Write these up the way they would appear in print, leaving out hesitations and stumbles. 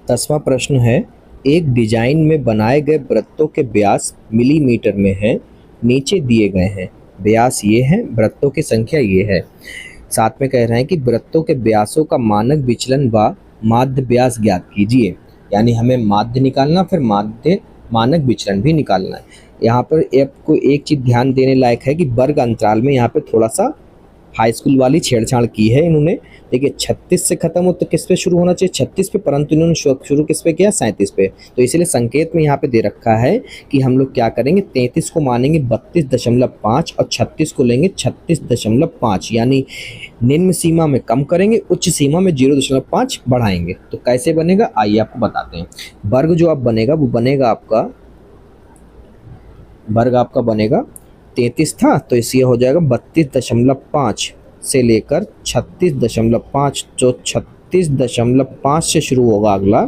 10वां प्रश्न है, एक डिजाइन में बनाए गए वृत्तों के व्यास मिलीमीटर में हैं, नीचे दिए गए हैं। व्यास ये है, वृत्तों की संख्या ये है। साथ में कह रहे हैं कि वृत्तों के व्यासों का मानक विचलन व माध्य व्यास ज्ञात कीजिए। यानी हमें माध्य निकालना, फिर माध्य मानक विचलन भी निकालना है। यहाँ पर आपको एक चीज़ ध्यान देने लायक है कि वर्ग अंतराल में यहाँ पे थोड़ा सा हाई स्कूल वाली छेड़छाड़ की है इन्होंने। देखिए 36 से खत्म हो तो किस पे शुरू होना चाहिए, 36 पे, परंतु इन्होंने शुरू किस पे किया, 37 पे। तो इसलिए संकेत में यहाँ पे दे रखा है कि हम लोग क्या करेंगे, 33 को मानेंगे 32.5 और 36 को लेंगे 36.5, यानी निम्न सीमा में कम करेंगे, उच्च सीमा में 0.5 बढ़ाएंगे। तो कैसे बनेगा आइए आपको बताते हैं। वर्ग जो अब बनेगा वो बनेगा आपका, वर्ग आपका बनेगा 33 था तो इसलिए हो जाएगा 32.5 से लेकर 36.5, जो 36.5 से शुरू होगा अगला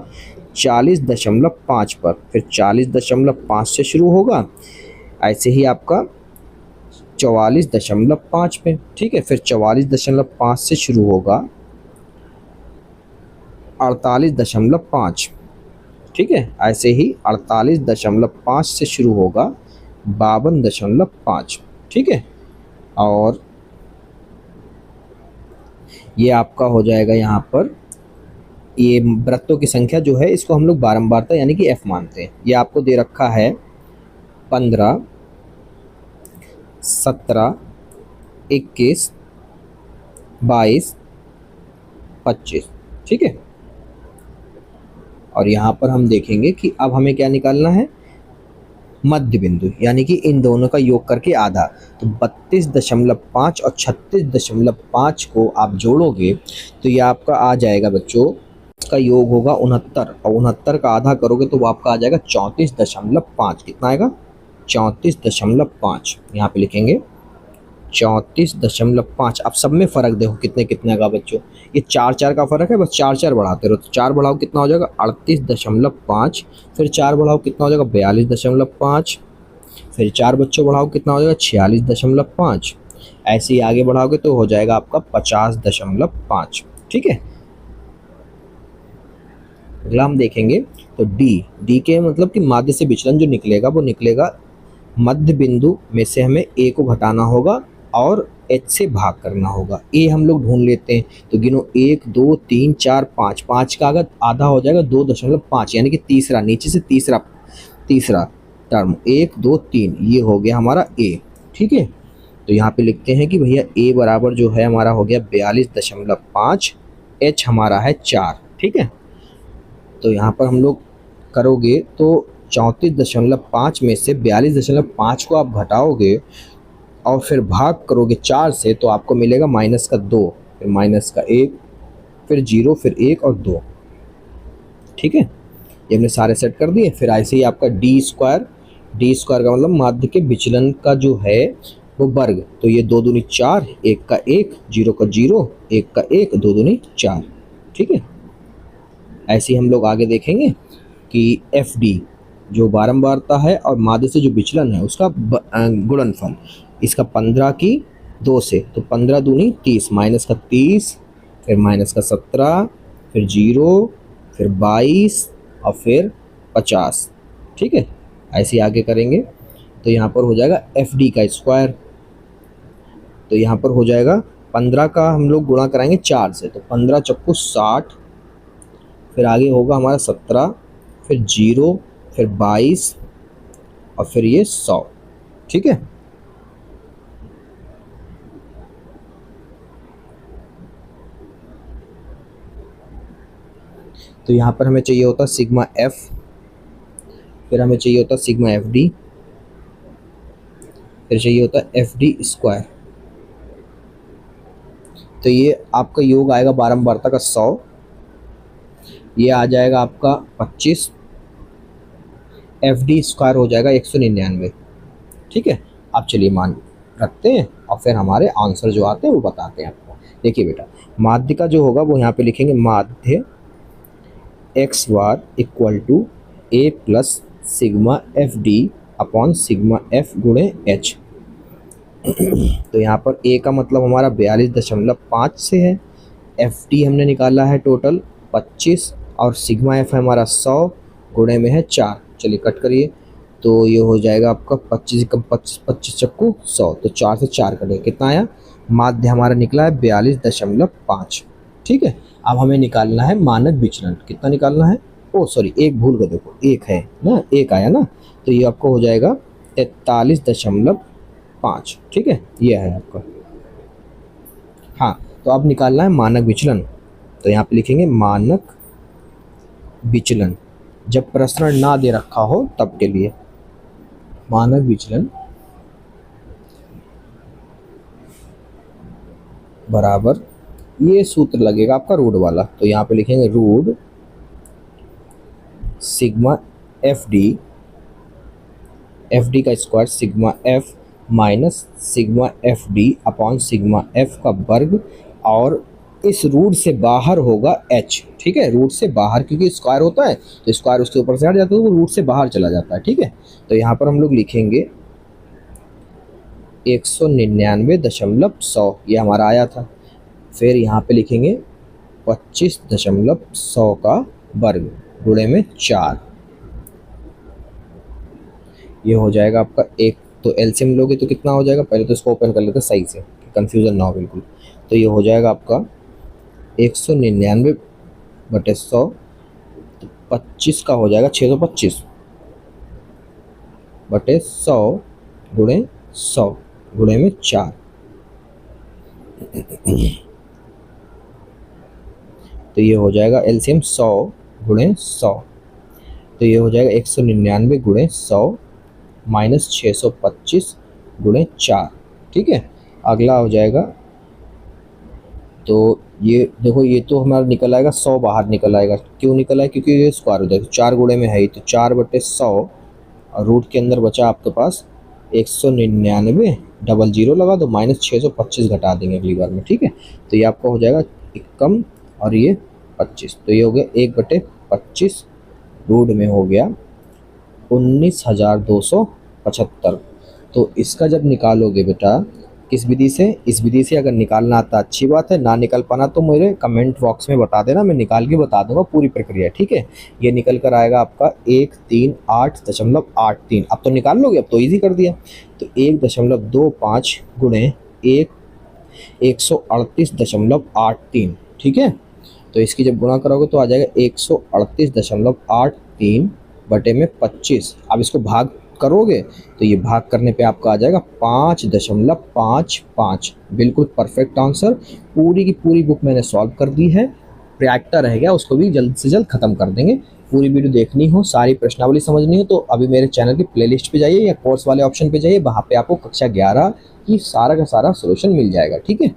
40.5 पर, फिर 40.5 से शुरू होगा, ऐसे ही आपका 44.5 पे, ठीक है। फिर 44.5 से शुरू होगा 48.5, ठीक है। ऐसे ही 48.5 से शुरू होगा 52.5, ठीक है। और ये आपका हो जाएगा यहाँ पर, ये वृत्तों की संख्या जो है इसको हम लोग बारंबारता यानी कि f मानते हैं। ये आपको दे रखा है 15, 17, 21, 22, 25, ठीक है। और यहाँ पर हम देखेंगे कि अब हमें क्या निकालना है, मध्य बिंदु, यानी कि इन दोनों का योग करके आधा। तो 32.5 और 36.5 को आप जोड़ोगे तो ये आपका आ जाएगा बच्चों, का योग होगा 69, और 69 का आधा करोगे तो वो आपका आ जाएगा 34.5। कितना आएगा, 34.5। यहाँ पे लिखेंगे 34.5। अब सब में फ़र्क देखो कितने कितने का बच्चों, ये 4 का फ़र्क है, बस 4 बढ़ाते रहो। तो 4 बढ़ाओ कितना हो जाएगा 38.5, फिर 4 बढ़ाओ कितना हो जाएगा 42.5, फिर 4 बच्चों बढ़ाओ कितना हो जाएगा 46.5, ऐसे ही आगे बढ़ाओगे तो हो जाएगा आपका 50.5, ठीक है। अगला हम देखेंगे तो डी के मतलब कि माध्य से विचलन जो निकलेगा वो निकलेगा, मध्य बिंदु में से हमें ए को घटाना होगा और एच से भाग करना होगा। ए हम लोग ढूंढ लेते हैं, तो गिनो 1 2 3 4 5, 5 का अगर आधा हो जाएगा 2.5, यानी कि तीसरा, नीचे से तीसरा टर्म 1 2 3, ये हो गया हमारा ए, ठीक है। तो यहाँ पे लिखते हैं कि भैया ए बराबर जो है हमारा हो गया 42.5, एच हमारा है 4, ठीक है। तो यहाँ पर हम लोग करोगे तो 34.5 में से 42.5 को आप घटाओगे और फिर भाग करोगे 4 से, तो आपको मिलेगा -2, फिर -1, फिर 0, फिर 1 और 2, ठीक है। ये हमने सारे सेट कर दिए। फिर ऐसे ही आपका डी स्क्वायर का मतलब माध्य के विचलन का जो है वो वर्ग, तो ये 2 दूनी 4, 1 का 1, 0 का 0, 1 का 1, 2 दूनी 4, ठीक है। ऐसे ही हम लोग आगे देखेंगे कि एफ डी जो बारंबारता है और माध्य से जो विचलन है उसका गुणनफल, इसका 15 की 2 से, तो 15 दूनी 30, -30, फिर -17, फिर 0, फिर 22 और फिर 50, ठीक है। ऐसे आगे करेंगे तो यहाँ पर हो जाएगा एफ डी का स्क्वायर, तो यहाँ पर हो जाएगा 15 का हम लोग गुणा कराएंगे 4 से, तो 15 चक्कू 60, फिर आगे होगा हमारा 17, फिर 0, फिर 22 और फिर ये 100, ठीक है। तो यहाँ पर हमें चाहिए होता सिग्मा एफ, फिर हमें चाहिए होता सिग्मा एफ डी, फिर चाहिए होता एफ डी स्क्वायर। तो ये आपका योग आएगा बारंबारता का 100, ये आ जाएगा आपका 25, एफ डी स्क्वायर हो जाएगा 199, ठीक है। अब चलिए मान रखते हैं और फिर हमारे आंसर जो आते हैं वो बताते हैं आपको। देखिए बेटा, माध्य का जो होगा वो यहाँ पे लिखेंगे, माध्य X bar equal to A plus sigma F D upon sigma F गुणे एच। तो यहाँ पर ए का मतलब हमारा 42.5 से है, एफ डी हमने निकाला है टोटल 25 और सिग्मा एफ है हमारा 100 गुणे में है 4। चलिए कट करिए, तो ये हो जाएगा आपका 25 कम 25 25 चक्कू 100, तो 4 से 4 कटे कितना आया, माध्य हमारा निकला है 42.5। ठीक है, अब हमें निकालना है मानक विचलन। कितना निकालना है, ओ सॉरी एक भूल कर देखो, एक है ना, एक आया ना, तो ये आपको हो जाएगा 43.5। ठीक है, ये है आपका। हाँ, तो अब निकालना है मानक विचलन, तो यहाँ पे लिखेंगे मानक विचलन, जब प्रश्न ना दे रखा हो तब के लिए। मानक विचलन बराबर, ये सूत्र लगेगा आपका रूट वाला, तो यहाँ पे लिखेंगे रूट सिग्मा एफ डी का square sigma F minus sigma F D upon sigma F का वर्ग, और इस रूट से बाहर होगा एच। ठीक है, रूट से बाहर, क्योंकि स्क्वायर होता है तो स्क्वायर उसके ऊपर से हट जाता है, तो वो रूट से बाहर चला जाता है। ठीक है, तो यहाँ पर हम लोग लिखेंगे 199.100, ये हमारा आया था। फिर यहाँ पे लिखेंगे 25.100 का वर्ग गुणे में 4, ये हो जाएगा आपका एक। तो एलसीएम लोगे तो कितना हो जाएगा, पहले तो इसको ओपन कर लेते सही से, कंफ्यूजन ना हो बिल्कुल। तो ये हो जाएगा आपका 199/100, 25 का हो जाएगा 625/100 गुणे 100 गुणे में 4। तो ये हो जाएगा एलसीएम 100 गुणे 100, तो ये हो जाएगा 199 गुणे 100 माइनस 625 गुणे 4। ठीक है, अगला हो जाएगा, तो ये देखो, ये तो हमारा निकल आएगा 100 बाहर निकल आएगा। क्यों निकल आएगा, क्योंकि ये स्क्वायर हो जाएगा, 4 गुणे में है ही, तो 4/100, और रूट के अंदर बचा आपके पास 199, डबल जीरो लगा दो, माइनस 625 घटा देंगे अगली बार में। ठीक है, तो ये आपका हो जाएगा कम, और ये 25, तो ये हो गया 1/25, रूट में हो गया 19,275। तो इसका जब निकालोगे बेटा किस विधि से, इस विधि से अगर निकालना आता अच्छी बात है, ना निकल पाना तो मेरे कमेंट बॉक्स में बता देना, मैं निकाल के बता दूंगा पूरी प्रक्रिया। ठीक है, ये निकल कर आएगा आपका 138.83। अब तो निकाल लोगे, अब तो इजी कर दिया। तो 1.25 गुणे 138.83। ठीक है, तो इसकी जब गुणा करोगे तो आ जाएगा 138.83 बटे में 25। अब इसको भाग करोगे तो ये भाग करने पे आपका आ जाएगा 5.55। बिल्कुल परफेक्ट आंसर। पूरी की पूरी बुक मैंने सॉल्व कर दी है, प्रैक्टा रह गया, उसको भी जल्द से जल्द खत्म कर देंगे। पूरी वीडियो देखनी हो, सारी प्रश्नावली समझनी हो, तो अभी मेरे चैनल की प्लेलिस्ट पे जाइए या कोर्स वाले ऑप्शन पे जाइए, वहाँ पे आपको कक्षा 11 की सारा का सारा सोल्यूशन मिल जाएगा। ठीक है,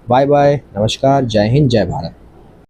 बाय बाय, नमस्कार, जय हिंद, जय भारत।